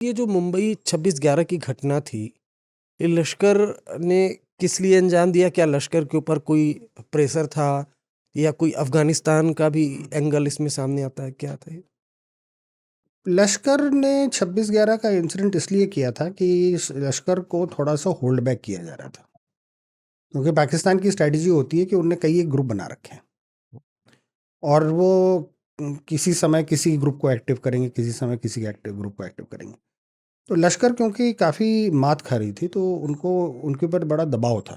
ये जो मुंबई 26/11 की घटना थी, ये लश्कर ने किस लिए अंजाम दिया? क्या लश्कर के ऊपर कोई प्रेशर था या कोई अफ़गानिस्तान का भी एंगल इसमें सामने आता है? क्या था ये? लश्कर ने 26/11 का इंसिडेंट इसलिए किया था कि लश्कर को थोड़ा सा होल्ड बैक किया जा रहा था, क्योंकि पाकिस्तान की स्ट्रैटेजी होती है कि उनने कई एक ग्रुप बना रखे हैं और वो किसी समय किसी ग्रुप को एक्टिव करेंगे, किसी समय किसी एक्टिव ग्रुप को एक्टिव करेंगे। तो लश्कर क्योंकि काफ़ी मात खा रही थी, तो उनको उनके ऊपर बड़ा दबाव था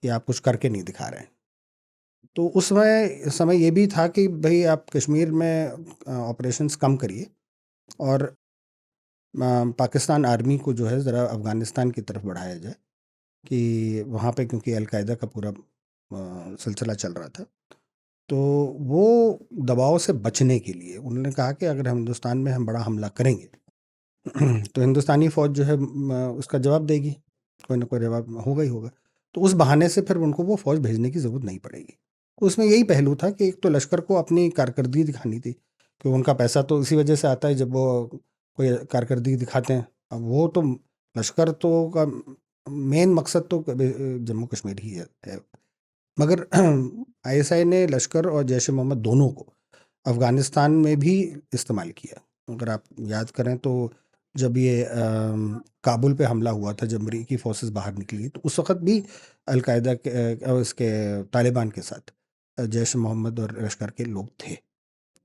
कि आप कुछ करके नहीं दिखा रहे हैं। तो उस समय ये भी था कि भाई आप कश्मीर में ऑपरेशंस कम करिए और पाकिस्तान आर्मी को जो है ज़रा अफ़गानिस्तान की तरफ बढ़ाया जाए, कि वहाँ पे क्योंकि अलकायदा का पूरा सिलसिला चल रहा था। तो वो दबाव से बचने के लिए उन्होंने कहा कि अगर हम हिंदुस्तान में हम बड़ा हमला करेंगे तो हिंदुस्तानी फ़ौज जो है उसका जवाब देगी, कोई ना कोई जवाब होगा ही होगा। तो उस बहाने से फिर उनको वो फ़ौज भेजने की ज़रूरत नहीं पड़ेगी। तो उसमें यही पहलू था कि एक तो लश्कर को अपनी कारकर्दगी दिखानी थी, कि उनका पैसा तो इसी वजह से आता है जब वो कोई कारकर्दगी दिखाते हैं। अब वो तो लश्कर तो का मेन मकसद तो जम्मू कश्मीर ही है। मगर आईएसआई ने लश्कर और जैश ए मोहम्मद दोनों को अफ़गानिस्तान में भी इस्तेमाल किया। अगर आप याद करें तो जब ये काबुल पे हमला हुआ था, जब अमरीकी फ़ोर्सेस बाहर निकली, तो उस वक़्त भी अल-कायदा के इसके तालिबान के साथ जैश ए मोहम्मद और लश्कर के लोग थे।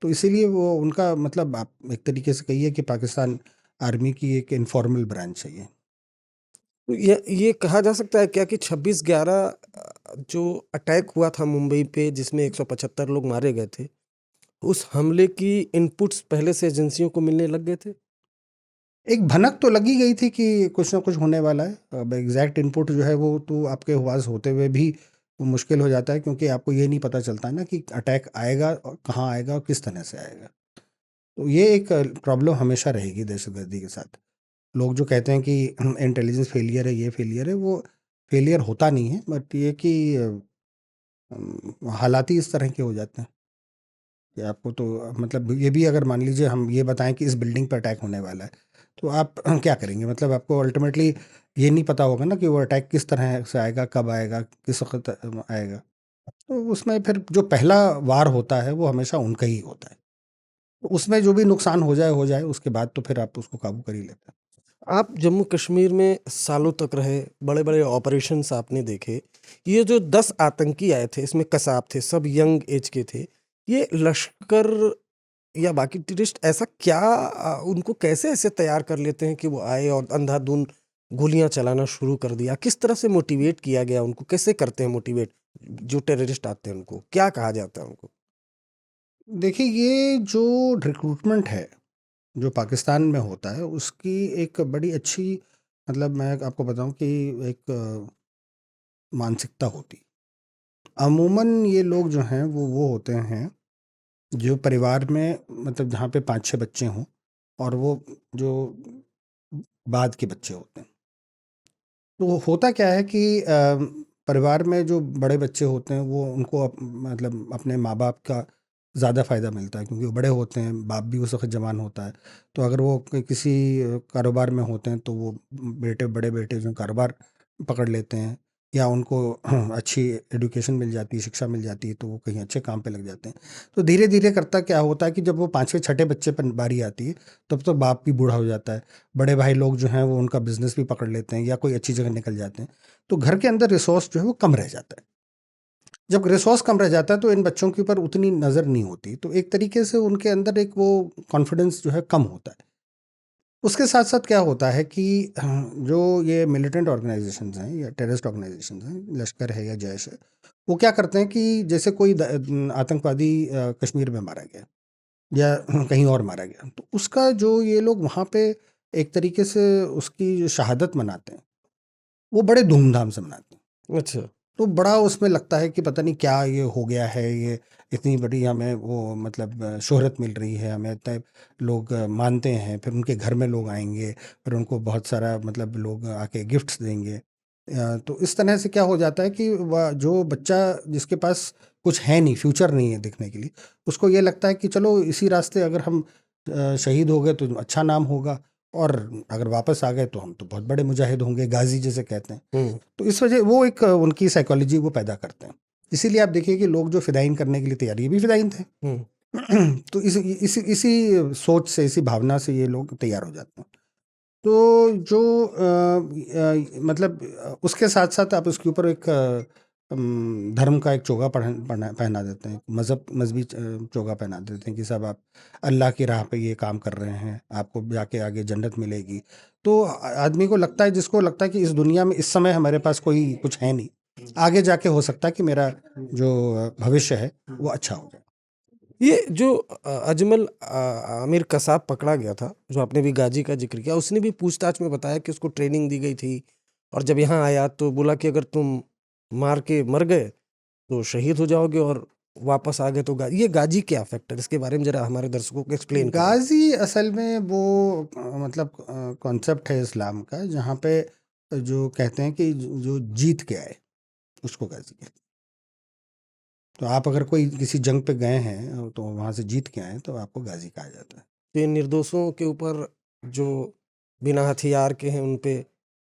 तो इसीलिए वो उनका मतलब आप एक तरीके से कहिए कि पाकिस्तान आर्मी की एक इन्फॉर्मल ब्रांच है ये। तो ये कहा जा सकता है क्या कि 26/11 जो अटैक हुआ था मुंबई पे जिसमें 175 लोग मारे गए थे, उस हमले की इनपुट्स पहले से एजेंसियों को मिलने लग गए थे? एक भनक तो लगी गई थी कि कुछ ना कुछ होने वाला है। अब एग्ज़ैक्ट इनपुट जो है वो तो आपके पास होते हुए भी वो मुश्किल हो जाता है, क्योंकि आपको ये नहीं पता चलता है ना कि अटैक आएगा और कहाँ आएगा और किस तरह से आएगा। तो ये एक प्रॉब्लम हमेशा रहेगी दहशतगर्दी के साथ। लोग जो कहते हैं कि इंटेलिजेंस फेलियर है, ये फेलियर है, वो फेलियर होता नहीं है, बट ये कि हालात ही इस तरह के हो जाते हैं कि आपको तो मतलब ये भी अगर मान लीजिए हम ये बताएं कि इस बिल्डिंग पर अटैक होने वाला है, तो आप क्या करेंगे? मतलब आपको अल्टीमेटली ये नहीं पता होगा ना कि वो अटैक किस तरह से आएगा, कब आएगा, किस वक़्त आएगा। तो उसमें फिर जो पहला वार होता है वो हमेशा उनका ही होता है। तो उसमें जो भी नुकसान हो जाए, उसके बाद तो फिर आप उसको काबू कर ही लेते हैं। आप जम्मू कश्मीर में सालों तक रहे, बड़े-बड़े ऑपरेशंस आपने देखे। ये जो 10 आतंकी आए थे, इसमें कसाब थे, सब यंग एज के थे। ये लश्कर या बाकी टेररिस्ट ऐसा क्या उनको कैसे ऐसे तैयार कर लेते हैं कि वो आए और अंधाधुंध गोलियाँ चलाना शुरू कर दिया? किस तरह से मोटिवेट किया गया उनको? कैसे करते हैं मोटिवेट जो टेररिस्ट आते हैं उनको? क्या कहा जाता है उनको? देखिए, ये जो रिक्रूटमेंट है, जो पाकिस्तान में होता है, उसकी एक बड़ी अच्छी मतलब मैं आपको बताऊँ कि एक मानसिकता होती है। अमूमन ये लोग जो हैं वो होते हैं जो परिवार में मतलब जहाँ पे 5-6 बच्चे हों, और वो जो बाद के बच्चे होते हैं। तो होता क्या है कि परिवार में जो बड़े बच्चे होते हैं वो उनको मतलब अपने माँ-बाप का ज़्यादा फ़ायदा मिलता है, क्योंकि वो बड़े होते हैं, बाप भी उस वक़्त जवान होता है। तो अगर वो किसी कारोबार में होते हैं तो वो बड़े बेटे जो कारोबार पकड़ लेते हैं, या उनको अच्छी एजुकेशन मिल जाती है, शिक्षा मिल जाती है, तो वो कहीं अच्छे काम पे लग जाते हैं। तो धीरे-धीरे करता क्या होता है कि जब वो 5वें छठे बच्चे पर बारी आती है, तब तो बाप भी बूढ़ा हो जाता है। बड़े भाई लोग जो हैं वो उनका बिज़नेस भी पकड़ लेते हैं या कोई अच्छी जगह निकल जाते हैं। तो घर के अंदर रिसोर्स जो है वो कम रह जाता है। जब रिसोर्स कम रह जाता है तो इन बच्चों के ऊपर उतनी नज़र नहीं होती। तो एक तरीके से उनके अंदर एक वो कॉन्फिडेंस जो है कम होता है। उसके साथ-साथ क्या होता है कि जो ये मिलिटेंट ऑर्गनाइज़ेशंस हैं या टेररिस्ट ऑर्गनाइज़ेशंस हैं, लश्कर है या जैश है, वो क्या करते हैं कि जैसे कोई आतंकवादी कश्मीर में मारा गया या कहीं और मारा गया, तो उसका जो ये लोग वहाँ पे एक तरीके से उसकी जो शहादत मनाते हैं, वो बड़े धूमधाम से मनाते हैं। अच्छा। तो बड़ा उसमें लगता है कि पता नहीं क्या ये हो गया है, ये इतनी बड़ी हमें वो मतलब शोहरत मिल रही है, हमें इतने लोग मानते हैं, फिर उनके घर में लोग आएँगे, फिर उनको बहुत सारा मतलब लोग आके गिफ्ट्स देंगे। तो इस तरह से क्या हो जाता है कि वह जो बच्चा जिसके पास कुछ है नहीं, फ्यूचर नहीं है दिखने के लिए, उसको ये लगता है कि चलो इसी रास्ते अगर हम शहीद हो गए तो अच्छा नाम होगा, और अगर वापस आ गए तो हम तो बहुत बड़े मुजाहिद होंगे, गाजी जिसे कहते हैं। हम्म, तो इस वजह वो एक उनकी साइकोलॉजी वो पैदा करते हैं। इसीलिए आप देखिए कि लोग जो फिदाइन करने के लिए तैयार, ये भी फिदाइन थे। हम्म, तो इसी सोच से, इसी भावना से ये लोग तैयार हो जाते हैं। तो जो मतलब उसके साथ साथ आप उसके ऊपर एक धर्म का एक चोगा पहना देते हैं, मजहबी चोगा पहना देते हैं कि साहब आप अल्लाह की राह पे ये काम कर रहे हैं, आपको जाके आगे जन्नत मिलेगी। तो आदमी को लगता है, जिसको लगता है कि इस दुनिया में इस समय हमारे पास कोई कुछ है नहीं, आगे जाके हो सकता है कि मेरा जो भविष्य है वो अच्छा हो जाए। ये जो अजमल आमिर कसाब पकड़ा गया था, जो आपने भी गाजी का जिक्र किया, उसने भी पूछताछ में बताया कि उसको ट्रेनिंग दी गई थी और जब यहाँ आया तो बोला कि अगर तुम मार के मर गए तो शहीद हो जाओगे और वापस आ गए तो ये गाजी क्या फैक्टर, इसके बारे में जरा हमारे दर्शकों को एक्सप्लेन करें। गाजी असल में वो मतलब कॉन्सेप्ट है इस्लाम का, जहाँ पे जो कहते हैं कि जो जीत के आए उसको गाजी कहते हैं। तो आप अगर कोई किसी जंग पे गए हैं तो वहाँ से जीत के आए तो आपको गाजी कहा जाता है। तो ये निर्दोषों के ऊपर जो बिना हथियार के हैं उन पे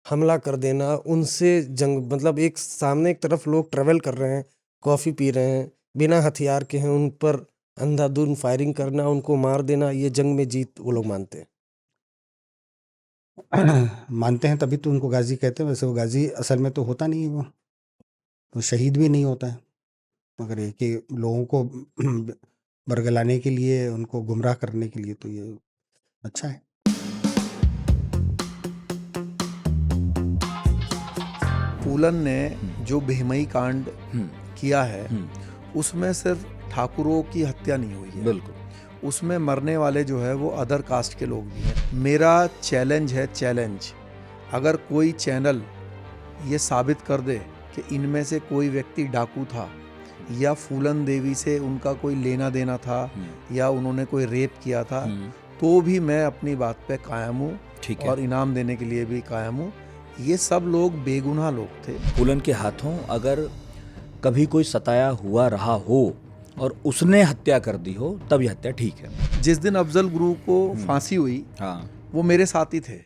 हमला कर देना, उनसे जंग, मतलब एक सामने एक तरफ लोग ट्रेवल कर रहे हैं, कॉफ़ी पी रहे हैं, बिना हथियार के हैं, उन पर अंधाधुंध फायरिंग करना, उनको मार देना, ये जंग में जीत वो लोग मानते हैं। मानते हैं तभी तो उनको गाजी कहते हैं। वैसे वो गाजी असल में तो होता नहीं है, वो तो शहीद भी नहीं होता है, मगर ये कि लोगों को बरगलाने के लिए, उनको गुमराह करने के लिए तो ये अच्छा है। फूलन ने जो बेहमई कांड किया है उसमें सिर्फ ठाकुरों की हत्या नहीं हुई है, बिल्कुल उसमें मरने वाले जो है वो अदर कास्ट के लोग भी हैं। मेरा चैलेंज है, चैलेंज, अगर कोई चैनल ये साबित कर दे कि इनमें से कोई व्यक्ति डाकू था या फूलन देवी से उनका कोई लेना देना था या उन्होंने कोई रेप किया था, तो भी मैं अपनी बात पे कायम हूँ ठीक है। और इनाम देने के लिए भी कायम हूँ। ये सब लोग बेगुनाह लोग थे। फूलन के हाथों अगर कभी कोई सताया हुआ रहा हो और उसने हत्या कर दी हो तब यह हत्या ठीक है। जिस दिन अफजल गुरु को फांसी हुई हाँ वो मेरे साथी थे।